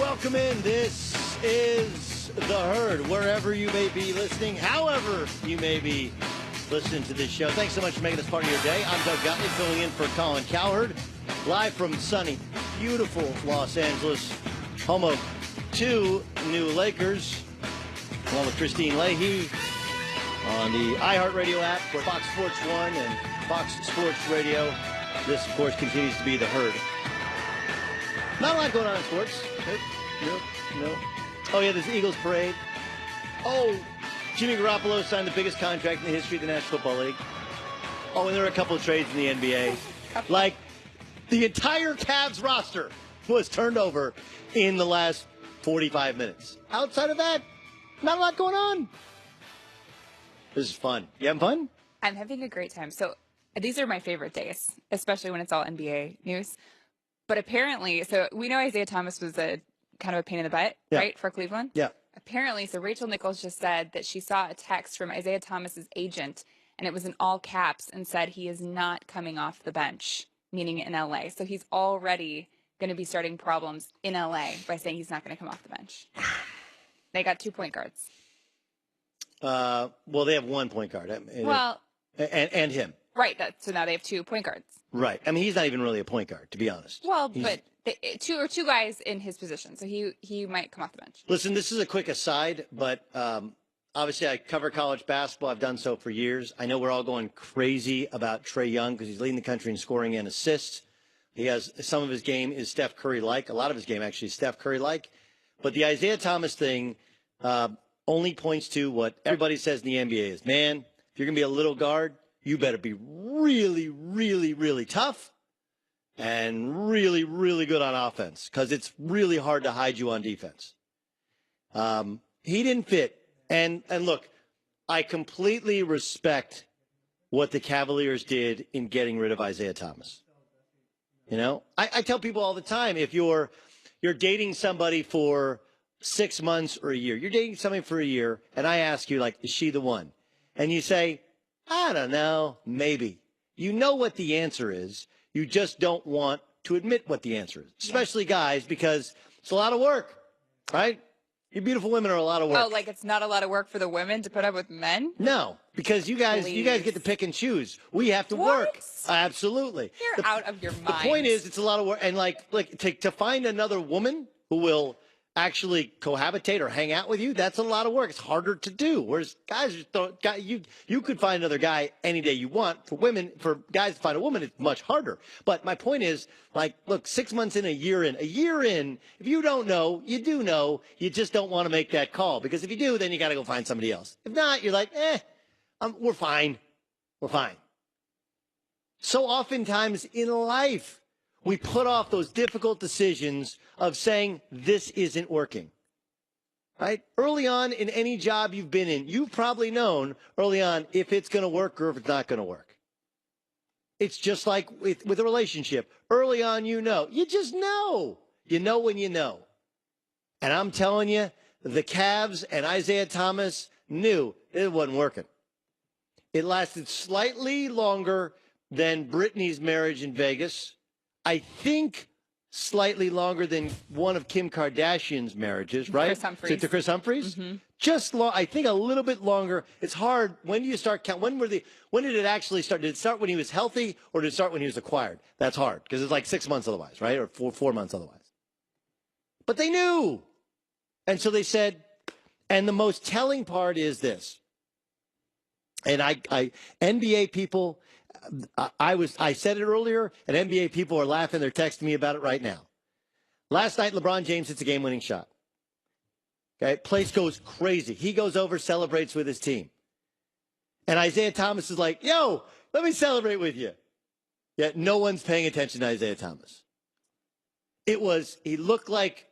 welcome in. This is The Herd, wherever you may be listening, however you may be listening to this show. Thanks so much for making this part of your day. I'm Doug Gottlieb, filling in for Colin Cowherd, live from sunny, beautiful Los Angeles, home of two new Lakers, along with Christine Leahy on the iHeartRadio app for Fox Sports 1 and Fox Sports Radio. This, of course, continues to be The Herd. Not a lot going on in sports. No. Oh, yeah, there's the Eagles parade. Oh, Jimmy Garoppolo signed the biggest contract in the history of the National Football League. Oh, and there were a couple of trades in the NBA. Like, the entire Cavs roster was turned over in the last 45 minutes. Outside of that, not a lot going on. This is fun. You having fun? I'm having a great time. So these are my favorite days, especially when it's all NBA news. But apparently, so we know Isaiah Thomas was a kind of a pain in the butt, right, for Cleveland? Yeah. Apparently, so Rachel Nichols just said that she saw a text from Isaiah Thomas's agent, and it was in all caps and said he is not coming off the bench, meaning in LA. So he's already going to be starting problems in LA by saying he's not going to come off the bench. They got 2 point guards. Well, they have 1 point guard. And him. Right. So now they have 2 point guards. Right. I mean, he's not even really a point guard, to be honest. Well, but two guys in his position, so he might come off the bench. Listen, this is a quick aside, but obviously I cover college basketball. I've done so for years. I know we're all going crazy about Trae Young because he's leading the country in scoring and assists. He has some of his game is Steph Curry-like. A lot of his game actually is Steph Curry-like. But the Isaiah Thomas thing only points to what everybody says in the NBA is, man, if you're going to be a little guard, you better be really, really, really tough and really, really good on offense because it's really hard to hide you on defense. He didn't fit. And look, I completely respect what the Cavaliers did in getting rid of Isaiah Thomas. You know, I tell people all the time, if you're dating somebody for 6 months or a year, you're dating somebody for a year, and I ask you, like, is she the one? And you say, I don't know, maybe. You know what the answer is. You just don't want to admit what the answer is, especially guys, because it's a lot of work, right? You beautiful women are a lot of work. Oh, like it's not a lot of work for the women to put up with men? No, because you guys get to pick and choose. We have to work. Absolutely. You're out of your mind. The point is, it's a lot of work, and like to find another woman who will actually cohabitate or hang out with you, that's a lot of work. It's harder to do. Whereas guys, you could find another guy any day you want. For guys to find a woman, it's much harder. But my point is, like, look, 6 months in, a year in, if you don't know, you do know, you just don't want to make that call. Because if you do, then you got to go find somebody else. If not, you're like, we're fine. We're fine. So oftentimes in life, we put off those difficult decisions of saying, this isn't working, right? Early on in any job you've been in, you've probably known early on if it's going to work or if it's not going to work. It's just like with a relationship. Early on, you know. You just know. You know when you know. And I'm telling you, the Cavs and Isaiah Thomas knew it wasn't working. It lasted slightly longer than Britney's marriage in Vegas. I think slightly longer than one of Kim Kardashian's marriages, right? Chris Humphries. To Chris Humphries? Mm-hmm. Just I think a little bit longer. It's hard. When do you start count? When did it actually start? Did it start when he was healthy or did it start when he was acquired? That's hard because it's like 6 months otherwise, right? Or four months otherwise. But they knew. And so they said, and the most telling part is this. And NBA people, I said it earlier, and NBA people are laughing. They're texting me about it right now. Last night, LeBron James hits a game-winning shot. Okay, place goes crazy. He goes over, celebrates with his team. And Isaiah Thomas is like, yo, let me celebrate with you. Yet no one's paying attention to Isaiah Thomas. He looked like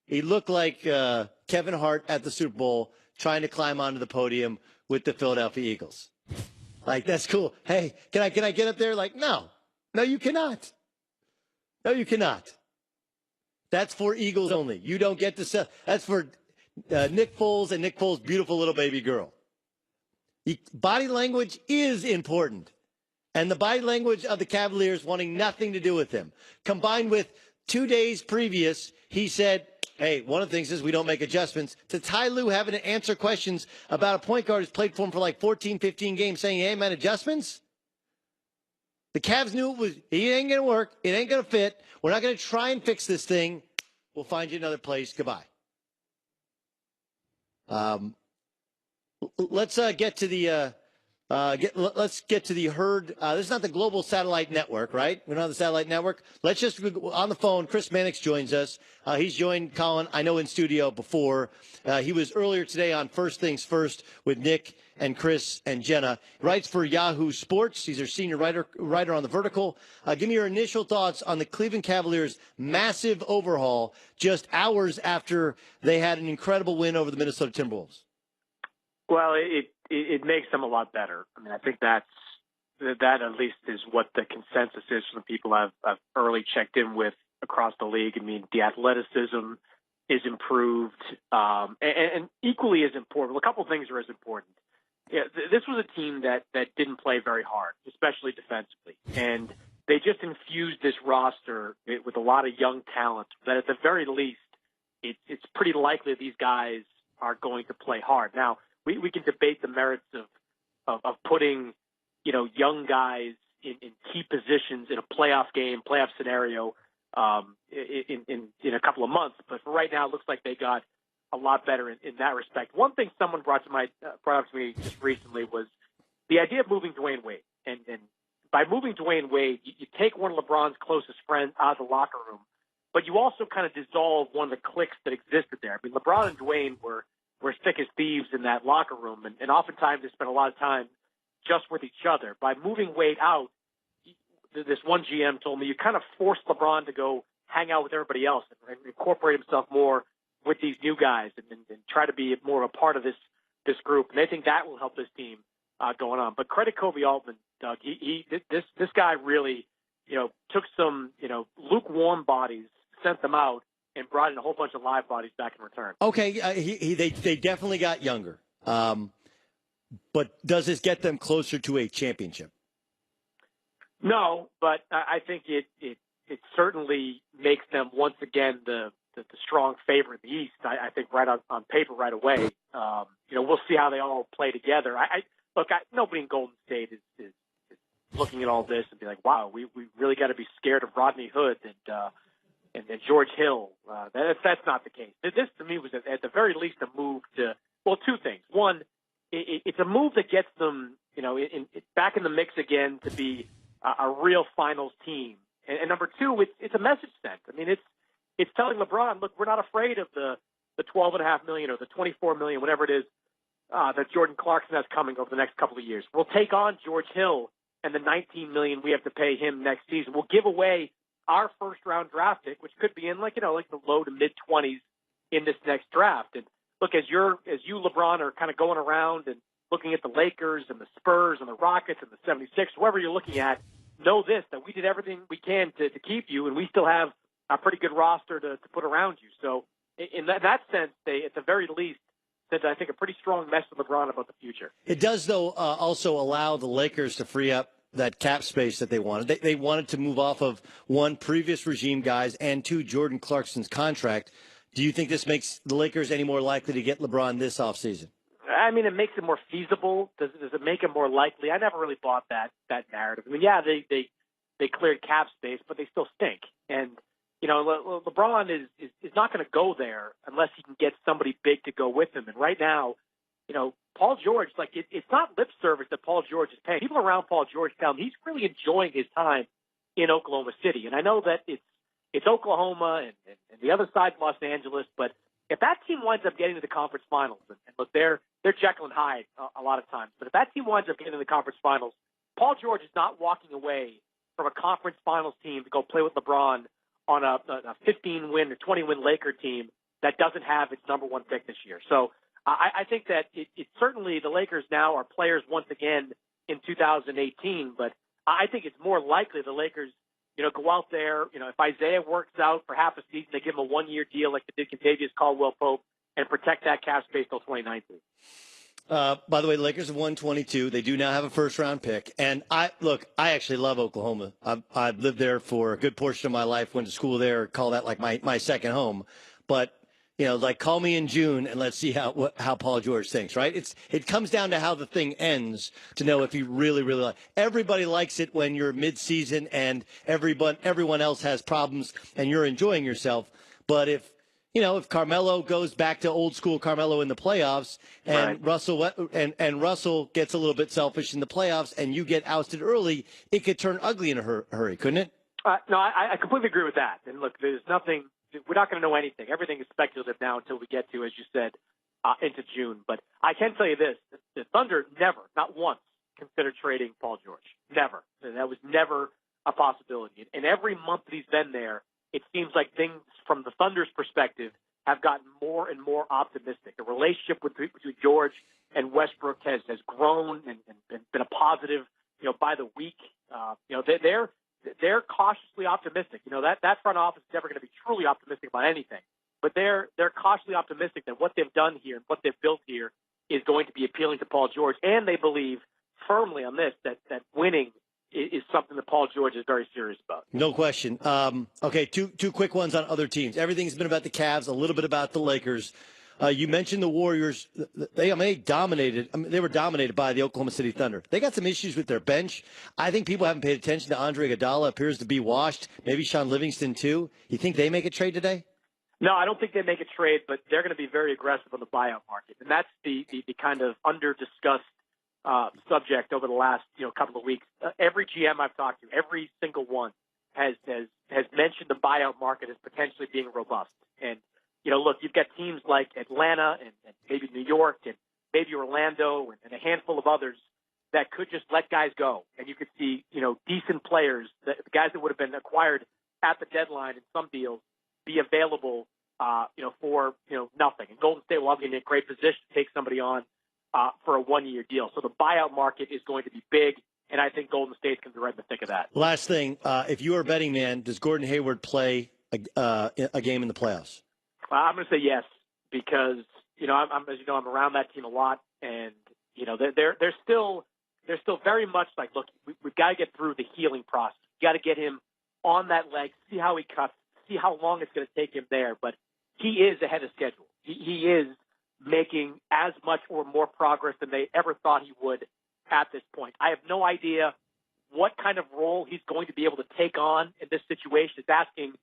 Kevin Hart at the Super Bowl trying to climb onto the podium with the Philadelphia Eagles. Like, that's cool. Hey, can I get up there? Like, no, you cannot. No, you cannot. That's for Eagles only. You don't get to sell. That's for Nick Foles and Nick Foles' beautiful little baby girl. Body language is important. And the body language of the Cavaliers wanting nothing to do with him. Combined with 2 days previous, he said, Hey, one of the things is we don't make adjustments. To Ty Lue having to answer questions about a point guard who's played for him for like 14, 15 games saying, hey, man, adjustments? The Cavs knew it ain't going to work. It ain't going to fit. We're not going to try and fix this thing. We'll find you another place. Goodbye. Let's get to the let's get to the herd. This is not the global satellite network, right? We don't have the satellite network. Let's just on the phone. Chris Mannix joins us. He's joined Colin, I know, in studio before. He was earlier today on First Things First with Nick and Chris and Jenna. Writes for Yahoo Sports. He's our senior writer on the Vertical. Give me your initial thoughts on the Cleveland Cavaliers' massive overhaul just hours after they had an incredible win over the Minnesota Timberwolves. Well, it makes them a lot better. I mean, I think that at least is what the consensus is from the people I've early checked in with across the league. I mean, the athleticism is improved, and equally as important. Well, a couple of things are as important. Yeah, this was a team that didn't play very hard, especially defensively, and they just infused this roster with a lot of young talent. That at the very least, it's pretty likely these guys are going to play hard. Now, we can debate the merits of putting, young guys in key positions in a playoff scenario in a couple of months. But for right now, it looks like they got a lot better in that respect. One thing someone brought up to me just recently was the idea of moving Dwayne Wade. And by moving Dwayne Wade, you take one of LeBron's closest friends out of the locker room, but you also kind of dissolve one of the cliques that existed there. I mean, LeBron and Dwayne were as thick as thieves in that locker room, and oftentimes they spent a lot of time just with each other. By moving Wade out, this one GM told me you kind of forced LeBron to go hang out with everybody else and incorporate himself more with these new guys and try to be more of a part of this group. And they think that will help this team going on. But credit Kobe Altman, Doug. This guy really, took some, lukewarm bodies, sent them out, and brought in a whole bunch of live bodies back in return. Okay, they definitely got younger. But does this get them closer to a championship? No, but I think it certainly makes them once again the strong favorite in the East. I think right on paper right away. We'll see how they all play together. Nobody in Golden State is looking at all this and be like, wow, we really got to be scared of Rodney Hood and George Hill. That's not the case. This to me was at the very least a move to, two things. One, it's a move that gets them, back in the mix again to be a real finals team. And number two, it's a message sent. I mean, it's telling LeBron, look, we're not afraid of the $12.5 million or the $24 million, whatever it is, that Jordan Clarkson has coming over the next couple of years. We'll take on George Hill and the $19 million we have to pay him next season. We'll give away our first round draft pick, which could be in like the low to mid 20s in this next draft. And look, as you LeBron are kind of going around and looking at the Lakers and the Spurs and the Rockets and the 76ers, whoever you're looking at, know this, that we did everything we can to keep you, and we still have a pretty good roster to put around you. So in that sense, they, at the very least, sent, I think, a pretty strong message to LeBron about the future. It does, though, also allow the Lakers to free up that cap space that they wanted. They wanted to move off of one, previous regime guys, and two, Jordan Clarkson's contract. Do you think this makes the Lakers any more likely to get LeBron this offseason? I mean, it makes it more feasible. Does it make it more likely? I never really bought that narrative. I mean, yeah, they cleared cap space, but they still stink. And, LeBron is not going to go there unless he can get somebody big to go with him. And right now, Paul George, it's not lip service that Paul George is paying. People around Paul George tell him he's really enjoying his time in Oklahoma City. And I know that it's Oklahoma and the other side, Los Angeles, but if that team winds up getting to the conference finals, and look, they're Jekyll and Hyde a lot of times, but if that team winds up getting to the conference finals, Paul George is not walking away from a conference finals team to go play with LeBron on a 15-win or 20-win Laker team that doesn't have its number one pick this year. So I think that it certainly the Lakers now are players once again in 2018, but I think it's more likely the Lakers, go out there, if Isaiah works out for half a season, they give him a one-year deal like they did Contavious Caldwell-Pope and protect that cap space till 2019. By the way, the Lakers have won 22. They do now have a first-round pick. And I actually love Oklahoma. I've lived there for a good portion of my life, went to school there, call that like my second home. But like call me in June and let's see how Paul George thinks, right? It comes down to how the thing ends to know if he really, really everybody likes it when you're mid-season and everyone else has problems and you're enjoying yourself. But if Carmelo goes back to old school Carmelo in the playoffs and right. Russell gets a little bit selfish in the playoffs and you get ousted early, it could turn ugly in a hurry, couldn't it? No, I completely agree with that. And look, there's nothing. We're not going to know anything. Everything is speculative now until we get to, as you said, into June. But I can tell you this: the Thunder never, not once, considered trading Paul George. Never. That was never a possibility. And every month that he's been there, it seems like things from the Thunder's perspective have gotten more and more optimistic. The relationship between George and Westbrook has grown and been a positive, by the week. They're cautiously optimistic. That front office is never going to be truly optimistic about anything, but they're cautiously optimistic that what they've done here and what they've built here is going to be appealing to Paul George, and they believe firmly on this that winning is something that Paul George is very serious about. No question. Okay, two quick ones on other teams. Everything's been about the Cavs, a little bit about the Lakers. You mentioned the Warriors. They dominated. They were dominated by the Oklahoma City Thunder. They got some issues with their bench. I think people haven't paid attention to Andre Iguodala. Appears to be washed. Maybe Sean Livingston too. You think they make a trade today? No, I don't think they make a trade, but they're going to be very aggressive on the buyout market, and that's the kind of under-discussed subject over the last couple of weeks. Every GM I've talked to, every single one has mentioned the buyout market as potentially being robust. And look, you've got teams like Atlanta and maybe New York and maybe Orlando and a handful of others that could just let guys go. And you could see, decent players, the guys that would have been acquired at the deadline in some deals, be available, for, nothing. And Golden State will obviously be in a great position to take somebody on for a 1-year deal. So the buyout market is going to be big, and I think Golden State's going to be right in the thick of that. Last thing, if you were a betting man, does Gordon Hayward play a game in the playoffs? I'm going to say yes, because I'm around that team a lot, and they're still very much like, look, we've got to get through the healing process. You got to get him on that leg, see how he cuts, see how long it's going to take him there. But he is ahead of schedule. He is making as much or more progress than they ever thought he would at this point. I have no idea what kind of role he's going to be able to take on in this situation. It's asking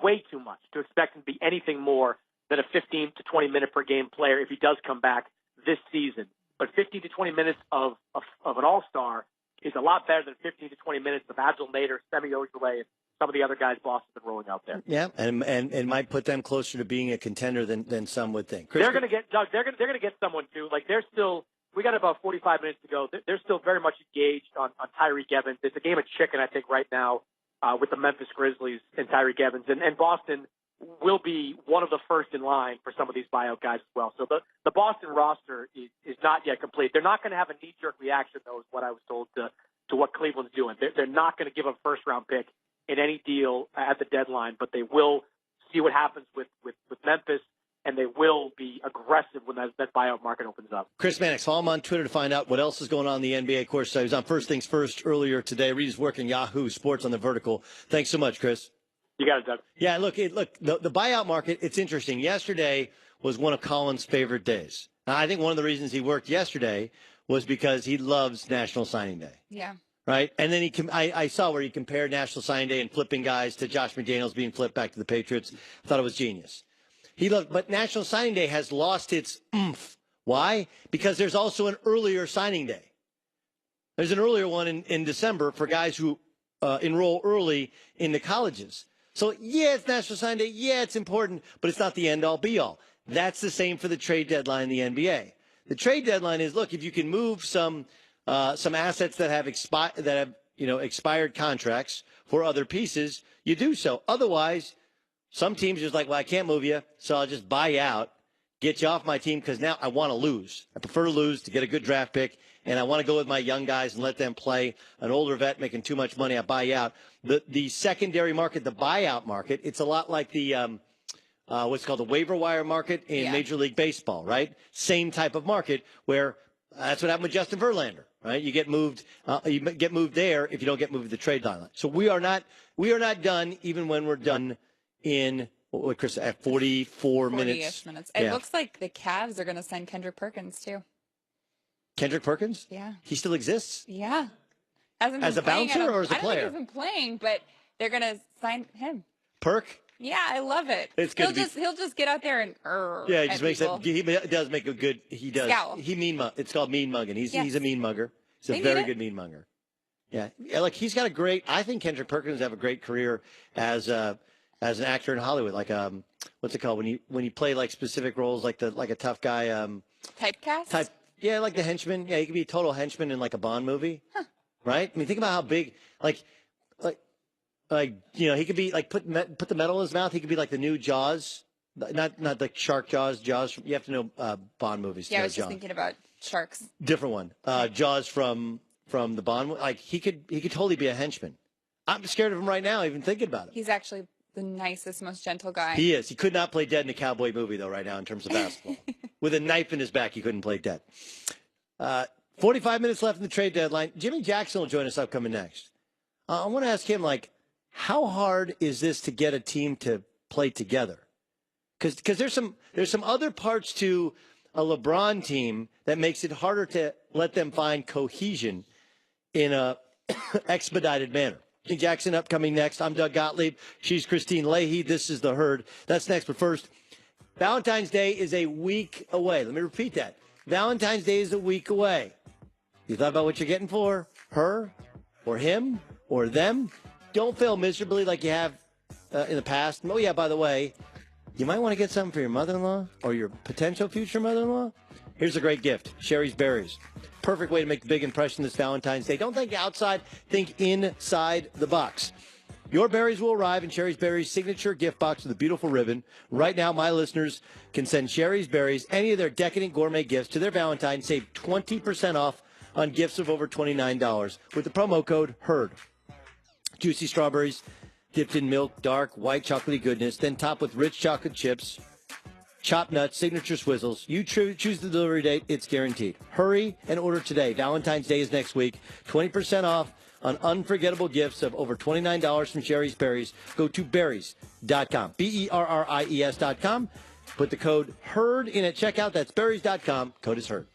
way too much to expect him to be anything more than a 15 to 20 minute per game player if he does come back this season. But 15 to 20 minutes of an all-star is a lot better than 15 to 20 minutes of Agil Nader, Semi Ojeleye, and some of the other guys Boston's been rolling out there. Yeah, and might put them closer to being a contender than some would think. They're going to get Doug. They're going to get someone too. Like they're still. We got about 45 minutes to go. They're still very much engaged on Tyreek Evans. It's a game of chicken, I think, right now with the Memphis Grizzlies and Tyreek Evans, and Boston will be one of the first in line for some of these buyout guys as well. So the Boston roster is not yet complete. They're not going to have a knee-jerk reaction, though, is what I was told, to what Cleveland's doing. They're not going to give a first-round pick in any deal at the deadline, but they will see what happens with Memphis, and they will be aggressive when that buyout market opens up. Chris Mannix, follow him on Twitter to find out what else is going on in the NBA. Of course, he was on First Things First earlier today. Read his work in Yahoo Sports on the Vertical. Thanks so much, Chris. You got it, Doug. Yeah, look, the buyout market, it's interesting. Yesterday was one of Colin's favorite days. Now, I think one of the reasons he worked yesterday was because he loves National Signing Day. Yeah. Right? And then I saw where he compared National Signing Day and flipping guys to Josh McDaniels being flipped back to the Patriots. I thought it was genius. But National Signing Day has lost its oomph. Why? Because there's also an earlier signing day. There's an earlier one in December for guys who enroll early in the colleges. So, yeah, it's National Signing Day. Yeah, it's important, but it's not the end-all, be-all. That's the same for the trade deadline in the NBA. The trade deadline is, look, if you can move some assets that have expired contracts for other pieces, you do so. Otherwise, some teams are just like, well, I can't move you, so I'll just buy out, get you off my team because now I want to lose. I prefer to lose to get a good draft pick, and I want to go with my young guys and let them play. An older vet making too much money, I buy out. The secondary market, the buyout market, it's a lot like the what's called the waiver wire market in Major League Baseball, right? Same type of market where that's what happened with Justin Verlander, right? You get moved there if you don't get moved to the trade deadline. So we are not done even when we're done in what Chris at 44 minutes. 40-ish minutes. It looks like the Cavs are going to send Kendrick Perkins too. Kendrick Perkins? Yeah. He still exists? Yeah. Hasn't been As a playing bouncer or as a I don't player? think he's been playing, but they're going to sign him. Perk? Yeah, I love it. It's good He'll just get out there and yeah, he just makes people. that. He does make a good. He does. Scowl. He mean. It's called mean mugging. He's a mean mugger. He's a very good mean mugger. Yeah, like he's got a great. I think Kendrick Perkins have a great career as an actor in Hollywood. Like what's it called when you play like specific roles like a tough guy Typecast. Yeah, like the henchman. Yeah, he could be a total henchman in like a Bond movie. Huh. Right? I mean, think about how big he could be like put the metal in his mouth. He could be like the new Jaws, not the shark Jaws. Jaws. You have to know Bond movies. Yeah, I was just thinking about sharks. Different one. Jaws from the Bond. Like he could totally be a henchman. I'm scared of him right now, even thinking about it. He's actually the nicest, most gentle guy. He is. He could not play dead in a cowboy movie though. Right now, in terms of basketball, with a knife in his back, he couldn't play dead. 45 minutes left in the trade deadline. Jimmy Jackson will join us upcoming next. I want to ask him how hard is this to get a team to play together? Because there's some other parts to a LeBron team that makes it harder to let them find cohesion in a expedited manner. Jimmy Jackson upcoming next. I'm Doug Gottlieb. She's Christine Leahy. This is The Herd. That's next. But first, Valentine's Day is a week away. Let me repeat that. Valentine's Day is a week away. You thought about what you're getting for her or him or them? Don't fail miserably like you have in the past. Oh, yeah, by the way, you might want to get something for your mother-in-law or your potential future mother-in-law. Here's a great gift, Sherry's Berries. Perfect way to make a big impression this Valentine's Day. Don't think outside, think inside the box. Your berries will arrive in Sherry's Berries' signature gift box with a beautiful ribbon. Right now, my listeners can send Sherry's Berries any of their decadent gourmet gifts to their Valentine. Save 20% off on gifts of over $29 with the promo code HERD. Juicy strawberries dipped in milk, dark, white chocolatey goodness, then topped with rich chocolate chips, chopped nuts, signature swizzles. You choose the delivery date, it's guaranteed. Hurry and order today. Valentine's Day is next week. 20% off on unforgettable gifts of over $29 from Sherry's Berries. Go to berries.com, berries.com. Put the code HERD in at checkout. That's berries.com. Code is HERD.